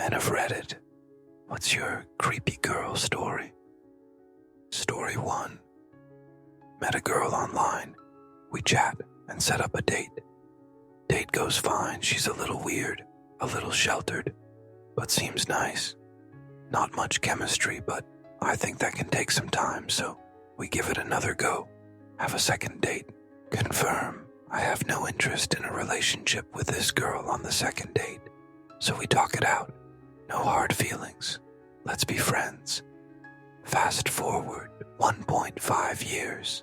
Men have read it. What's your creepy girl story? Story 1. Met a girl online. We chat and set up a date. Date goes fine. She's a little weird, a little sheltered, but seems nice. Not much chemistry, but I think that can take some time, so we give it another go. Have a second date. Confirm I have no interest in a relationship with this girl on the second date, so we talk it out. No hard feelings. Let's be friends. Fast forward 1.5 years.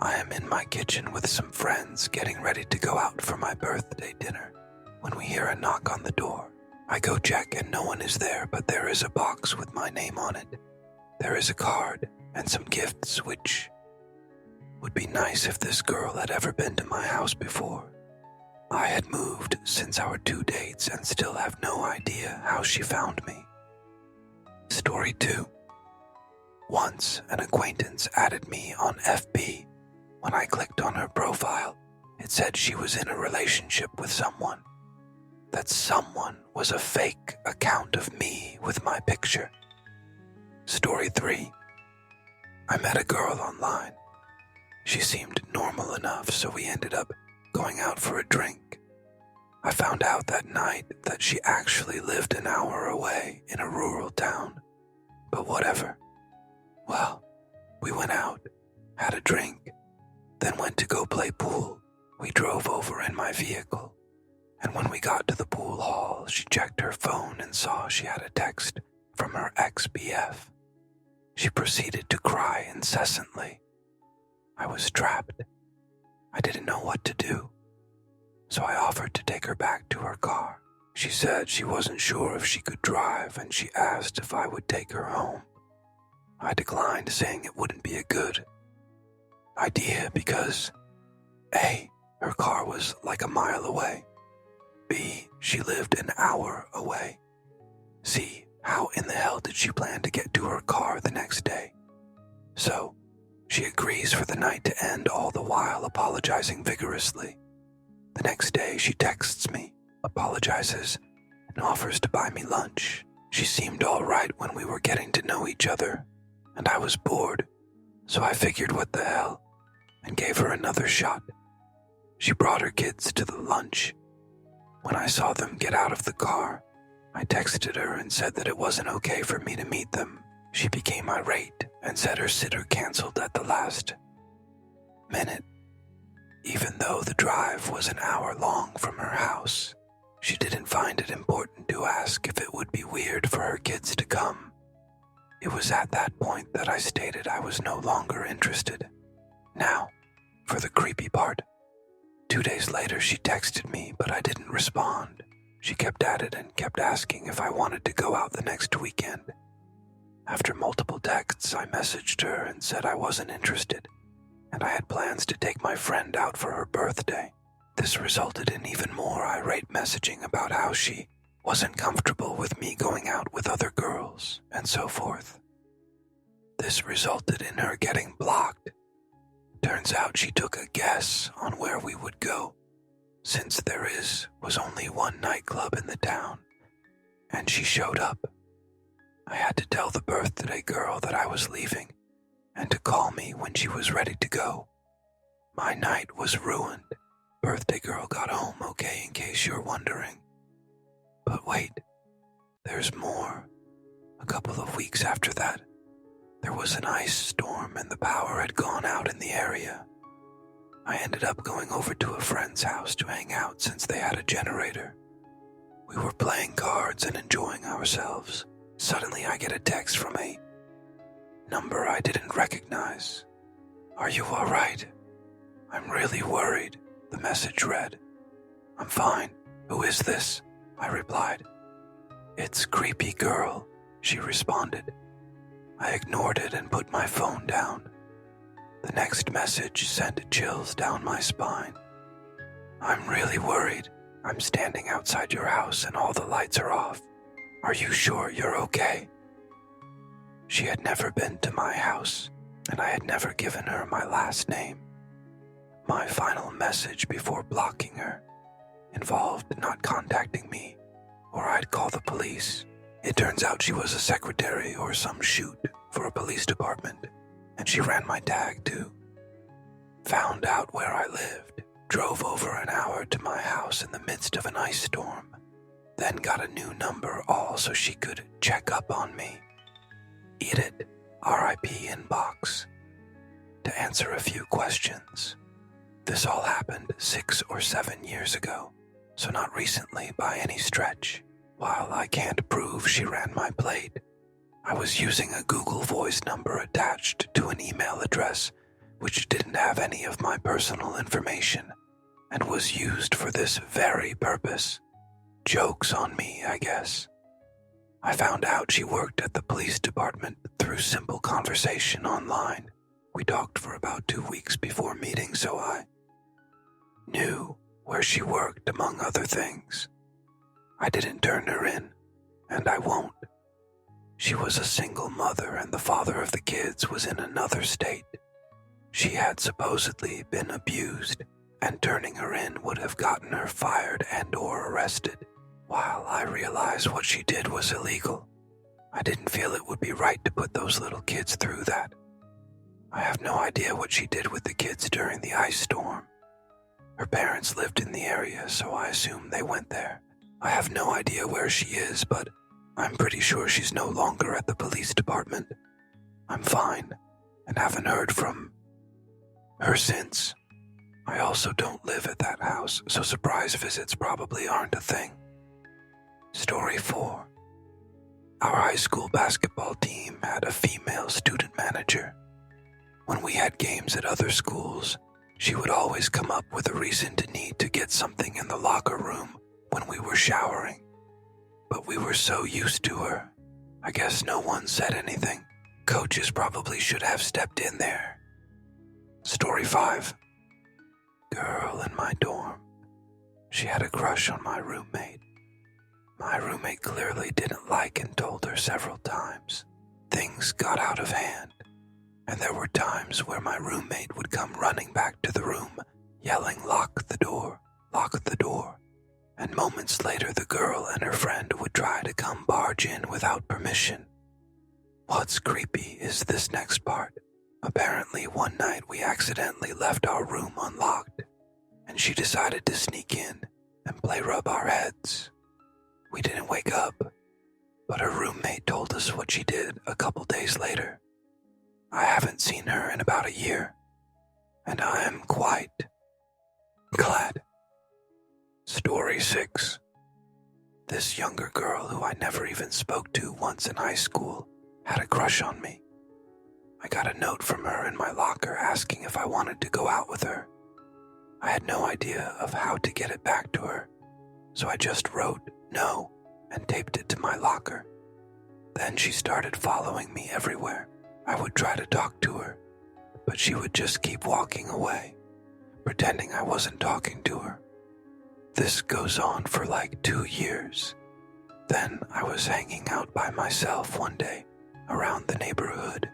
I am in my kitchen with some friends getting ready to go out for my birthday dinner when we hear a knock on the door. I go check and no one is there, but there is a box with my name on it. There is a card and some gifts, which would be nice if this girl had ever been to my house before. I had moved since our 2 dates and still have no idea how she found me. Story 2. Once an acquaintance added me on FB. When I clicked on her profile, it said she was in a relationship with someone. That someone was a fake account of me with my picture. Story 3. I met a girl online. She seemed normal enough, so we ended up going out for a drink. I found out that night that she actually lived an hour away in a rural town. But whatever. Well, we went out, had a drink, then went to go play pool. We drove over in my vehicle, and when we got to the pool hall, she checked her phone and saw she had a text from her ex-BF. She proceeded to cry incessantly. I was trapped. I didn't know what to do, so I offered to take her back to her car. She said she wasn't sure if she could drive, and she asked if I would take her home. I declined, saying it wouldn't be a good idea because A, her car was like a mile away. B, she lived an hour away. C, how in the hell did she plan to get to her car the next day? So, she agrees for the night to end, all the while apologizing vigorously. The next day, she texts me, apologizes, and offers to buy me lunch. She seemed all right when we were getting to know each other, and I was bored, so I figured what the hell, and gave her another shot. She brought her kids to the lunch. When I saw them get out of the car, I texted her and said that it wasn't okay for me to meet them. She became irate and said her sitter canceled at the last minute. Even though the drive was an hour long from her house, she didn't find it important to ask if it would be weird for her kids to come. It was at that point that I stated I was no longer interested. Now, for the creepy part. 2 days later, she texted me, but I didn't respond. She kept at it and kept asking if I wanted to go out the next weekend. After multiple texts, I messaged her and said I wasn't interested, and I had plans to take my friend out for her birthday. This resulted in even more irate messaging about how she wasn't comfortable with me going out with other girls, and so forth. This resulted in her getting blocked. Turns out she took a guess on where we would go, since there was only one nightclub in the town, and she showed up. I had to tell the birthday girl that I was leaving, and to call me when she was ready to go. My night was ruined. Birthday girl got home okay, in case you're wondering. But wait, there's more. A couple of weeks after that, there was an ice storm and the power had gone out in the area. I ended up going over to a friend's house to hang out since they had a generator. We were playing cards and enjoying ourselves. Suddenly I get a text from a number I didn't recognize. "Are you all right? I'm really worried," the message read. "I'm fine. Who is this?" I replied. "It's creepy girl," she responded. I ignored it and put my phone down. The next message sent chills down my spine. "I'm really worried. I'm standing outside your house and all the lights are off. Are you sure you're okay?" She had never been to my house, and I had never given her my last name. My final message before blocking her involved not contacting me or I'd call the police. It turns out she was a secretary or some shoot for a police department, and she ran my tag too. Found out where I lived, drove over an hour to my house in the midst of an ice storm, then got a new number all so she could check up on me. Eat it, RIP inbox. To answer a few questions. This all happened 6 or 7 years ago, so not recently by any stretch. While I can't prove she ran my plate, I was using a Google Voice number attached to an email address which didn't have any of my personal information and was used for this very purpose. Joke's on me, I guess. I found out she worked at the police department through simple conversation online. We talked for about 2 weeks before meeting, so I knew where she worked, among other things. I didn't turn her in, and I won't. She was a single mother, and the father of the kids was in another state. She had supposedly been abused, and turning her in would have gotten her fired and/or arrested. While I realized what she did was illegal, I didn't feel it would be right to put those little kids through that. I have no idea what she did with the kids during the ice storm. Her parents lived in the area, so I assume they went there. I have no idea where she is, but I'm pretty sure she's no longer at the police department. I'm fine, and haven't heard from her since. I also don't live at that house, so surprise visits probably aren't a thing. Story 4. Our high school basketball team had a female student manager. When we had games at other schools, she would always come up with a reason to need to get something in the locker room when we were showering. But we were so used to her, I guess no one said anything. Coaches probably should have stepped in there. Story 5. Girl in my dorm. She had a crush on my roommate. My roommate clearly didn't like and told her several times. Things got out of hand, and there were times where my roommate would come running back to the room, yelling, "Lock the door, lock the door." And moments later the girl and her friend would try to come barge in without permission. What's creepy is this next part. Apparently one night we accidentally left our room unlocked, and she decided to sneak in and play rub our heads. We didn't wake up, but her roommate told us what she did a couple days later. I haven't seen her in about a year, and I am quite glad. Story 6. This younger girl who I never even spoke to once in high school had a crush on me. I got a note from her in my locker asking if I wanted to go out with her. I had no idea of how to get it back to her, so I just wrote no and taped it to my locker. Then she started following me everywhere. I would try to talk to her, but she would just keep walking away, pretending I wasn't talking to her. This goes on for like 2 years. Then I was hanging out by myself one day around the neighborhood,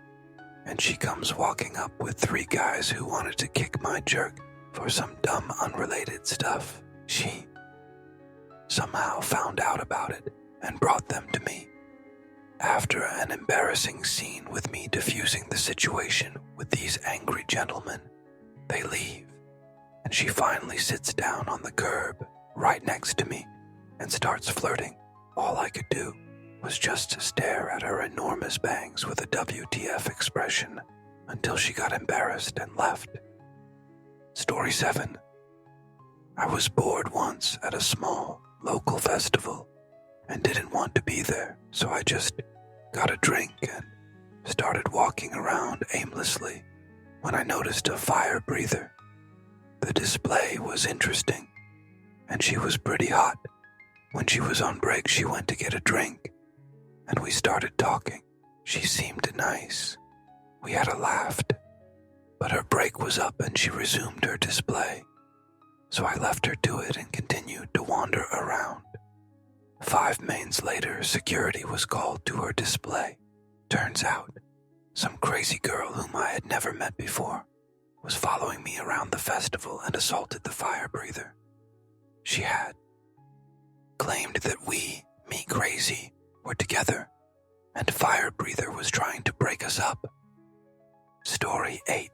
and she comes walking up with 3 guys who wanted to kick my jerk for some dumb unrelated stuff. She somehow found out about it and brought them to me. After an embarrassing scene with me diffusing the situation with these angry gentlemen, they leave, and she finally sits down on the curb right next to me and starts flirting. All I could do was just stare at her enormous bangs with a WTF expression until she got embarrassed and left. Story 7. I was bored once at a small local festival and didn't want to be there, so I just got a drink and started walking around aimlessly when I noticed a fire breather. The display was interesting, and she was pretty hot. When she was on break, she went to get a drink, and we started talking. She seemed nice. We had a laugh, but her break was up and she resumed her display. So I left her to it and continued to wander around. 5 mains later, security was called to her display. Turns out, some crazy girl whom I had never met before was following me around the festival and assaulted the fire breather. She had claimed that we me, Crazy, were together, and Fire Breather was trying to break us up. Story 8.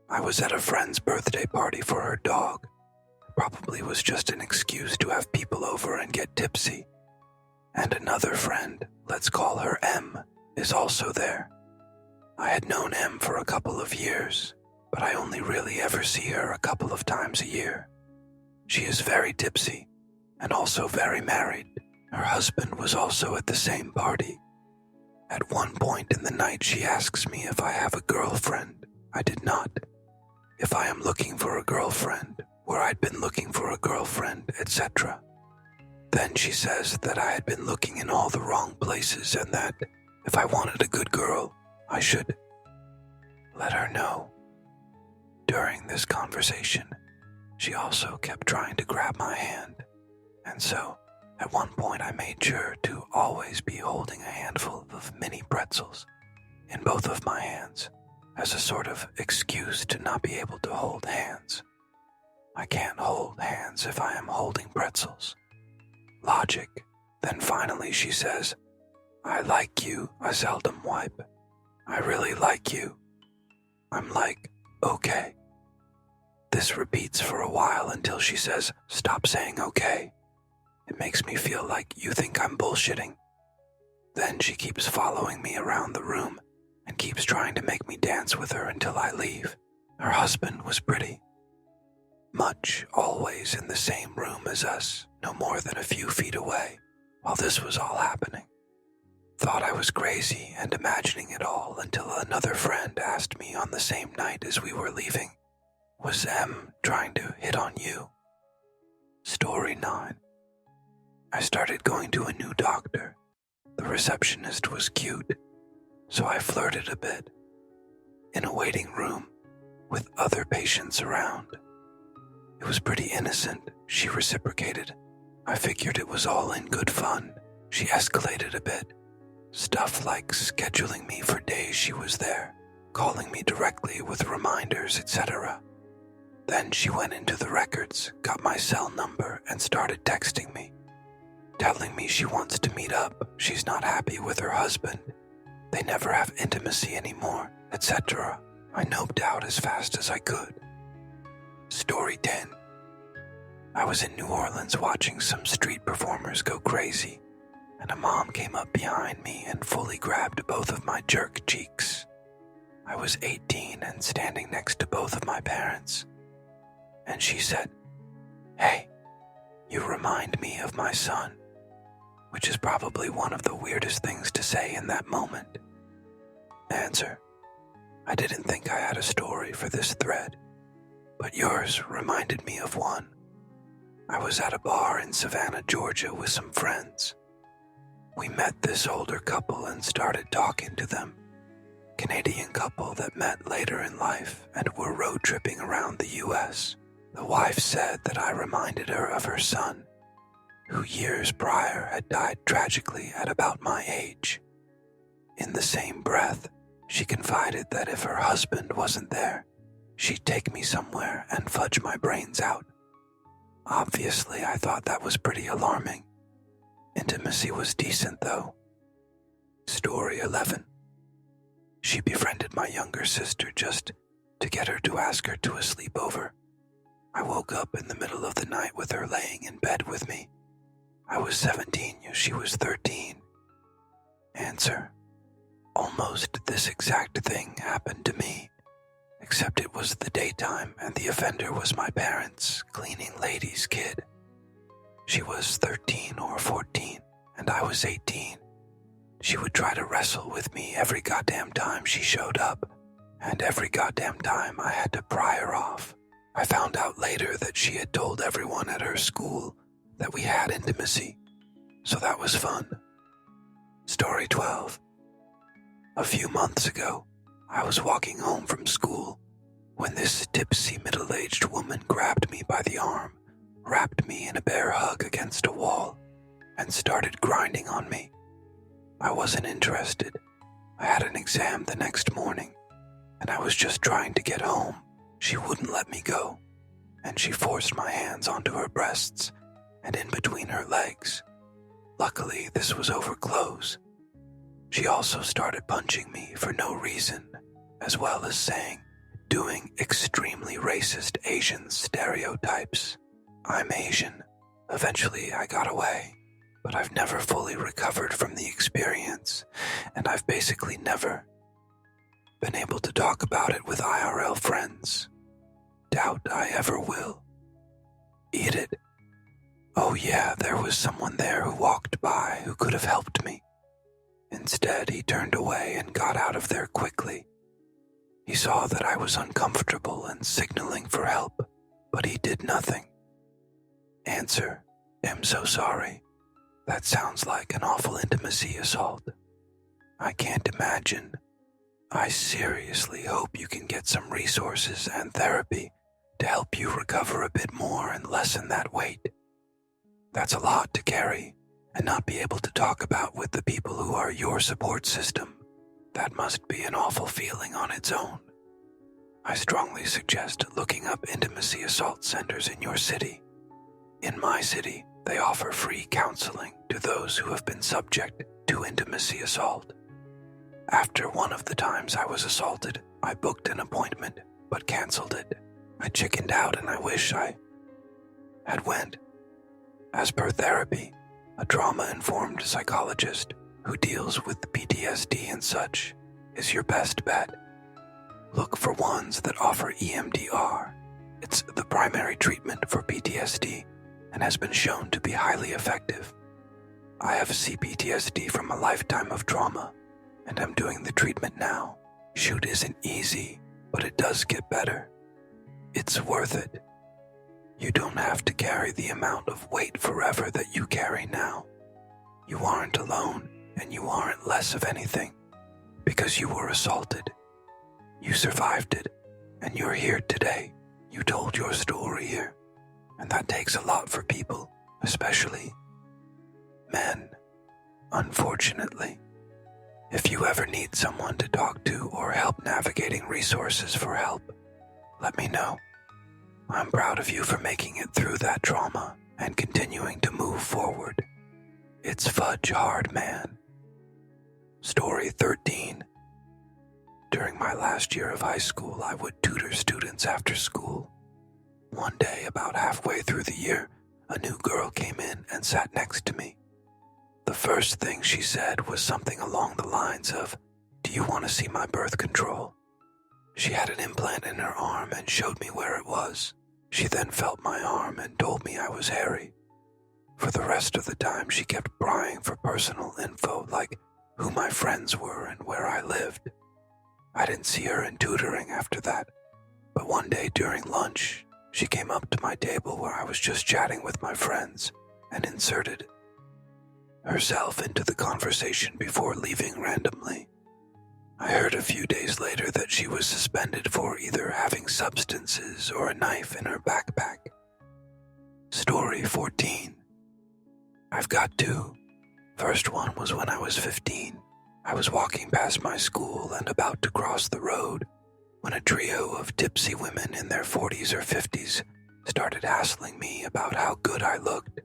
I was at a friend's birthday party for her dog. Probably was just an excuse to have people over and get tipsy. And another friend, let's call her M, is also there. I had known M for a couple of years, but I only really ever see her a couple of times a year. She is very tipsy, and also very married. Her husband was also at the same party. At one point in the night, she asks me if I have a girlfriend. I did not. If I am looking for a girlfriend, where I'd been looking for a girlfriend, etc. Then she says that I had been looking in all the wrong places and that if I wanted a good girl, I should let her know. During this conversation, she also kept trying to grab my hand, and so at one point I made sure to always be holding a handful of mini pretzels in both of my hands as a sort of excuse to not be able to hold hands. I can't hold hands if I am holding pretzels. Logic. Then finally she says, I like you, I seldom wipe. I really like you. I'm like, okay. This repeats for a while until she says, stop saying okay. It makes me feel like you think I'm bullshitting. Then she keeps following me around the room and keeps trying to make me dance with her until I leave. Her husband was pretty much always in the same room as us, no more than a few feet away, while this was all happening. Thought I was crazy and imagining it all until another friend asked me on the same night as we were leaving, was M trying to hit on you? Story 9. I started going to a new doctor. The receptionist was cute, so I flirted a bit. In a waiting room, with other patients around. It was pretty innocent, she reciprocated. I figured it was all in good fun. She escalated a bit. Stuff like scheduling me for days she was there, calling me directly with reminders, etc. Then she went into the records, got my cell number, and started texting me, telling me she wants to meet up, she's not happy with her husband, they never have intimacy anymore, etc. I noped out as fast as I could. Story 10. I was in New Orleans watching some street performers go crazy, and a mom came up behind me and fully grabbed both of my jerk cheeks. I was 18 and standing next to both of my parents, and she said, "Hey, you remind me of my son," which is probably one of the weirdest things to say in that moment. Answer: I didn't think I had a story for this thread, but yours reminded me of one. I was at a bar in Savannah, Georgia with some friends. We met this older couple and started talking to them. Canadian couple that met later in life and were road tripping around the US. The wife said that I reminded her of her son, who years prior had died tragically at about my age. In the same breath, she confided that if her husband wasn't there, she'd take me somewhere and fudge my brains out. Obviously, I thought that was pretty alarming. Intimacy was decent, though. Story 11. She befriended my younger sister just to get her to ask her to a sleepover. I woke up in the middle of the night with her laying in bed with me. I was 17, she was 13. Answer: almost this exact thing happened to me, except it was the daytime and the offender was my parents' cleaning lady's kid. She was 13 or 14, and I was 18. She would try to wrestle with me every goddamn time she showed up, and every goddamn time I had to pry her off. I found out later that she had told everyone at her school that we had intimacy, so that was fun. Story 12. A few months ago, I was walking home from school when this tipsy middle-aged woman grabbed me by the arm, wrapped me in a bear hug against a wall, and started grinding on me. I wasn't interested. I had an exam the next morning, and I was just trying to get home. She wouldn't let me go, and she forced my hands onto her breasts and in between her legs. Luckily, this was over clothes. She also started punching me for no reason, as well as doing extremely racist Asian stereotypes. I'm Asian. Eventually, I got away, but I've never fully recovered from the experience, and I've basically never been able to talk about it with IRL friends. Doubt I ever will. Eat it. Oh yeah, there was someone there who walked by who could have helped me. Instead, he turned away and got out of there quickly. He saw that I was uncomfortable and signaling for help, but he did nothing. Answer: am so sorry. That sounds like an awful intimacy assault. I can't imagine. I seriously hope you can get some resources and therapy to help you recover a bit more and lessen that weight. That's a lot to carry and not be able to talk about with the people who are your support system. That must be an awful feeling on its own. I strongly suggest looking up intimacy assault centers in your city. In my city, they offer free counseling to those who have been subject to intimacy assault. After one of the times I was assaulted, I booked an appointment, but canceled it. I chickened out and I wish I had went. As per therapy, a trauma-informed psychologist who deals with PTSD and such is your best bet. Look for ones that offer EMDR. It's the primary treatment for PTSD and has been shown to be highly effective. I have CPTSD from a lifetime of trauma, and I'm doing the treatment now. Shoot isn't easy, but it does get better. It's worth it. You don't have to carry the amount of weight forever that you carry now. You aren't alone, and you aren't less of anything, because you were assaulted. You survived it, and you're here today. You told your story here, and that takes a lot for people, especially men, unfortunately. If you ever need someone to talk to or help navigating resources for help, let me know. I'm proud of you for making it through that trauma and continuing to move forward. It's fudge hard, man. Story 13. During my last year of high school, I would tutor students after school. One day, about halfway through the year, a new girl came in and sat next to me. The first thing she said was something along the lines of, "Do you want to see my birth control?" She had an implant in her arm and showed me where it was. She then felt my arm and told me I was hairy. For the rest of the time, she kept prying for personal info like who my friends were and where I lived. I didn't see her in tutoring after that, but one day during lunch, she came up to my table where I was just chatting with my friends and inserted herself into the conversation before leaving randomly. I heard a few days later that she was suspended for either having substances or a knife in her backpack. Story 14. I've got two. First one was when I was 15. I was walking past my school and about to cross the road when a trio of tipsy women in their 40s or 50s started hassling me about how good I looked,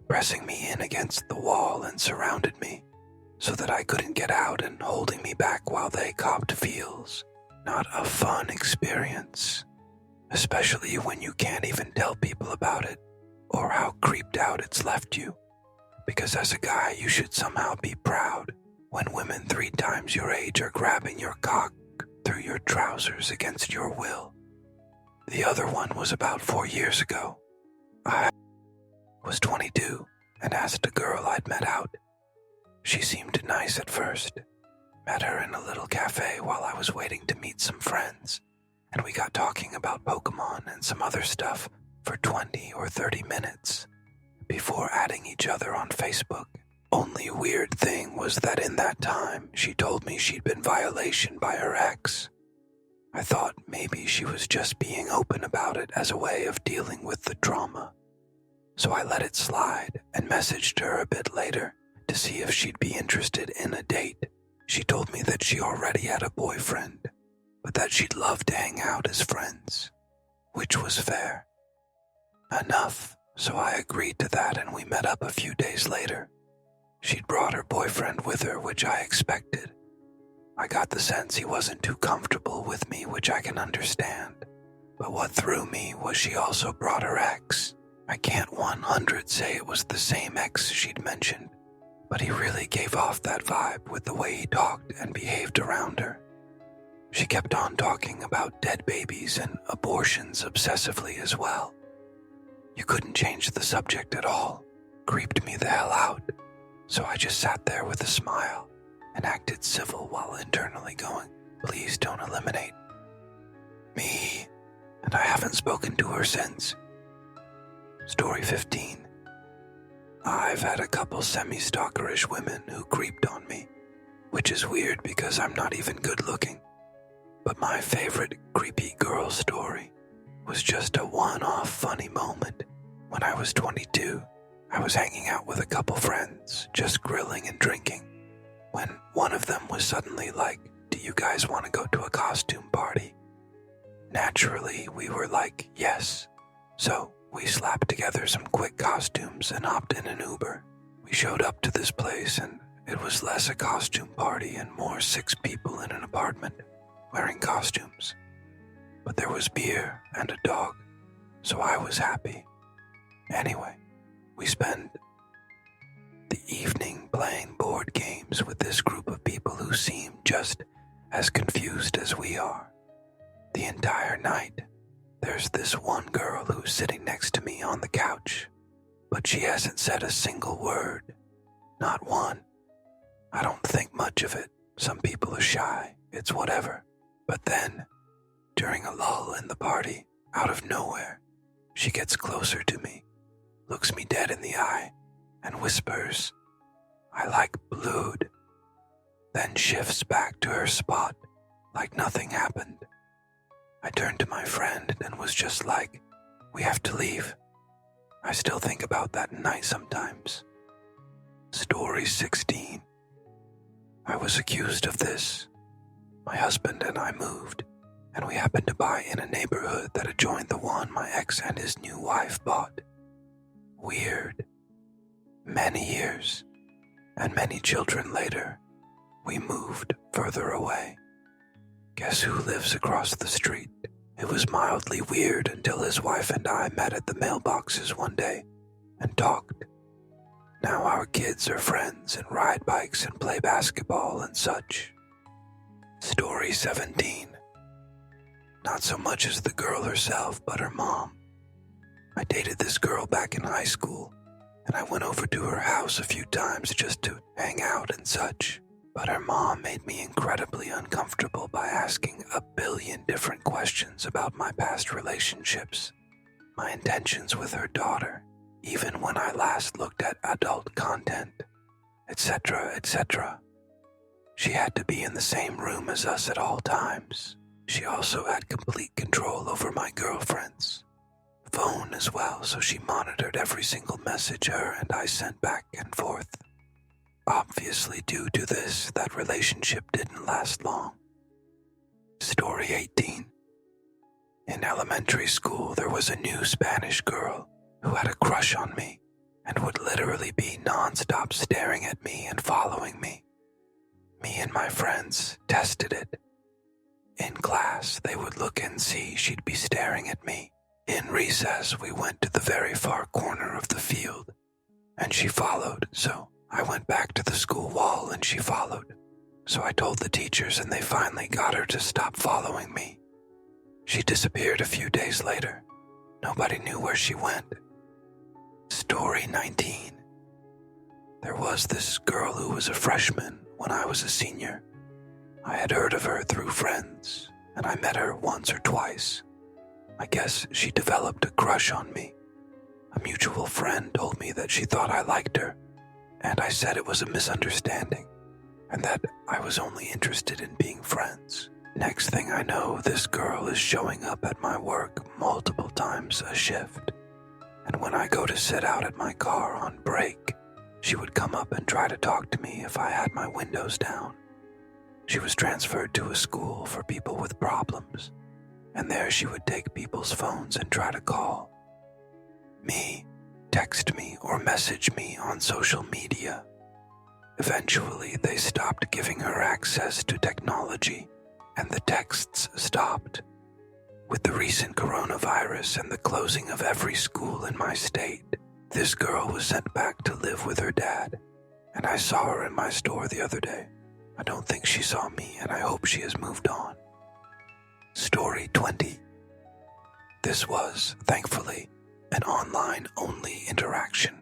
pressing me in against the wall and surrounded me so that I couldn't get out and holding me back while they copped feels. Not a fun experience, especially when you can't even tell people about it or how creeped out it's left you, because as a guy you should somehow be proud when women 3 times your age are grabbing your cock through your trousers against your will. The other one was about 4 years ago. I was 22 and asked a girl I'd met out. She seemed nice at first. Met her in a little cafe while I was waiting to meet some friends, and we got talking about Pokemon and some other stuff for 20 or 30 minutes before adding each other on Facebook. Only weird thing was that in that time, she told me she'd been violation by her ex. I thought maybe she was just being open about it as a way of dealing with the trauma. So I let it slide and messaged her a bit later to see if she'd be interested in a date. She told me that she already had a boyfriend, but that she'd love to hang out as friends, which was fair enough, so I agreed to that and we met up a few days later. She'd brought her boyfriend with her, which I expected. I got the sense he wasn't too comfortable with me, which I can understand. But what threw me was she also brought her ex. I can't 100 say it was the same ex she'd mentioned, but he really gave off that vibe with the way he talked and behaved around her. She kept on talking about dead babies and abortions obsessively as well. You couldn't change the subject at all. Creeped me the hell out. So I just sat there with a smile and acted civil while internally going, please don't eliminate me. And I haven't spoken to her since. Story 15. I've had a couple semi-stalkerish women who creeped on me, which is weird because I'm not even good looking. But my favorite creepy girl story was just a one-off funny moment. When I was 22, I was hanging out with a couple friends, just grilling and drinking, when one of them was suddenly like, do you guys want to go to a costume party? Naturally, we were like, yes. So we slapped together some quick costumes and hopped in an Uber. We showed up to this place and it was less a costume party and more 6 people in an apartment wearing costumes. But there was beer and a dog, so I was happy. Anyway, we spent the evening playing board games with this group of people who seem just as confused as we are. The entire night, there's this one girl who's sitting next to me on the couch, but she hasn't said a single word. Not one. I don't think much of it. Some people are shy. It's whatever. But then, during a lull in the party, out of nowhere, she gets closer to me, looks me dead in the eye, and whispers, I like blued, then shifts back to her spot like nothing happened. I turned to my friend and was just like, we have to leave. I still think about that night sometimes. Story 16. I was accused of this. My husband and I moved, and we happened to buy in a neighborhood that adjoined the one my ex and his new wife bought. Weird. Many years, and many children later, we moved further away. Guess who lives across the street? It was mildly weird until his wife and I met at the mailboxes one day and talked. Now our kids are friends and ride bikes and play basketball and such. Story 17. Not so much as the girl herself, but her mom. I dated this girl back in high school, and I went over to her house a few times just to hang out and such. But her mom made me incredibly uncomfortable by asking a billion different questions about my past relationships, my intentions with her daughter, even when I last looked at adult content, etc., etc. She had to be in the same room as us at all times. She also had complete control over my girlfriends. Phone as well, so she monitored every single message her and I sent back and forth. Obviously, due to this, that relationship didn't last long. Story 18. In elementary school, there was a new Spanish girl who had a crush on me and would literally be non-stop staring at me and following me. Me and my friends tested it. In class, they would look and see she'd be staring at me. In recess, we went to the very far corner of the field, and she followed, so I went back to the school wall and she followed. So I told the teachers and they finally got her to stop following me. She disappeared a few days later. Nobody knew where she went. Story 19. There was this girl who was a freshman when I was a senior. I had heard of her through friends, and I met her once or twice. I guess she developed a crush on me. A mutual friend told me that she thought I liked her, and I said it was a misunderstanding, and that I was only interested in being friends. Next thing I know, this girl is showing up at my work multiple times a shift, and when I go to sit out at my car on break, she would come up and try to talk to me if I had my windows down. She was transferred to a school for people with problems, and there she would take people's phones and try to call me, text me, or message me on social media. Eventually, they stopped giving her access to technology, and the texts stopped. With the recent coronavirus and the closing of every school in my state, this girl was sent back to live with her dad, and I saw her in my store the other day. I don't think she saw me, and I hope she has moved on. Story 20. This was, thankfully, an online-only interaction.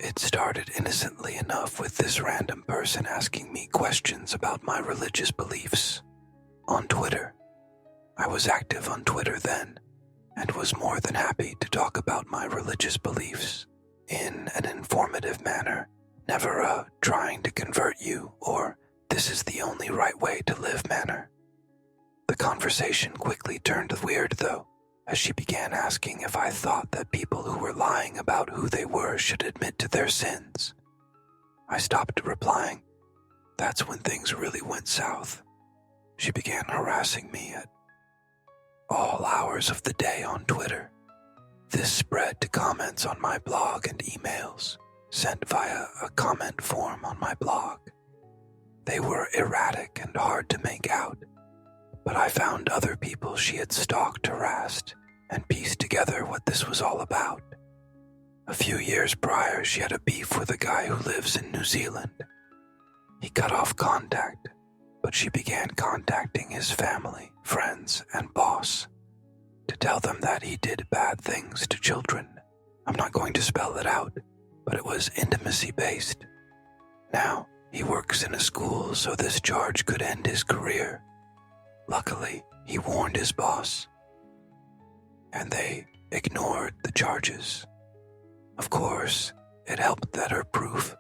It started innocently enough with this random person asking me questions about my religious beliefs on Twitter. I was active on Twitter then, and was more than happy to talk about my religious beliefs in an informative manner, never a trying to convert you or this is the only right way to live manner. The conversation quickly turned weird though, as she began asking if I thought that people who were lying about who they were should admit to their sins. I stopped replying. That's when things really went south. She began harassing me at all hours of the day on Twitter. This spread to comments on my blog and emails, sent via a comment form on my blog. They were erratic and hard to make out, but I found other people she had stalked, harassed, and pieced together what this was all about. A few years prior, she had a beef with a guy who lives in New Zealand. He cut off contact, but she began contacting his family, friends, and boss to tell them that he did bad things to children. I'm not going to spell it out, but it was intimacy-based. Now, he works in a school, so this charge could end his career. Luckily, he warned his boss, and they ignored the charges. Of course, it helped that her proof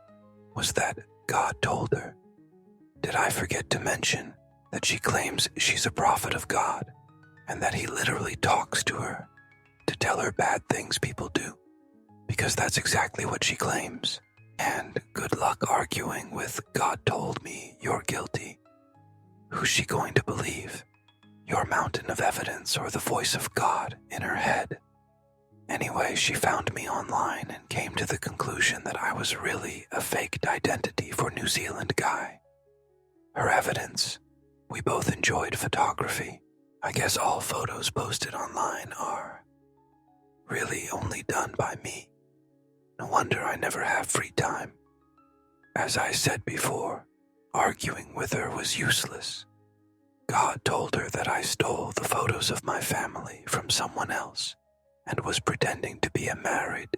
was that God told her. Did I forget to mention that she claims she's a prophet of God, and that he literally talks to her to tell her bad things people do? Because that's exactly what she claims. And good luck arguing with God told me you're guilty. Who's she going to believe? Your mountain of evidence or the voice of God in her head? Anyway, she found me online and came to the conclusion that I was really a faked identity for New Zealand guy. Her evidence: we both enjoyed photography. I guess all photos posted online are really only done by me. No wonder I never have free time. As I said before, arguing with her was useless. God told her that I stole the photos of my family from someone else and was pretending to be a married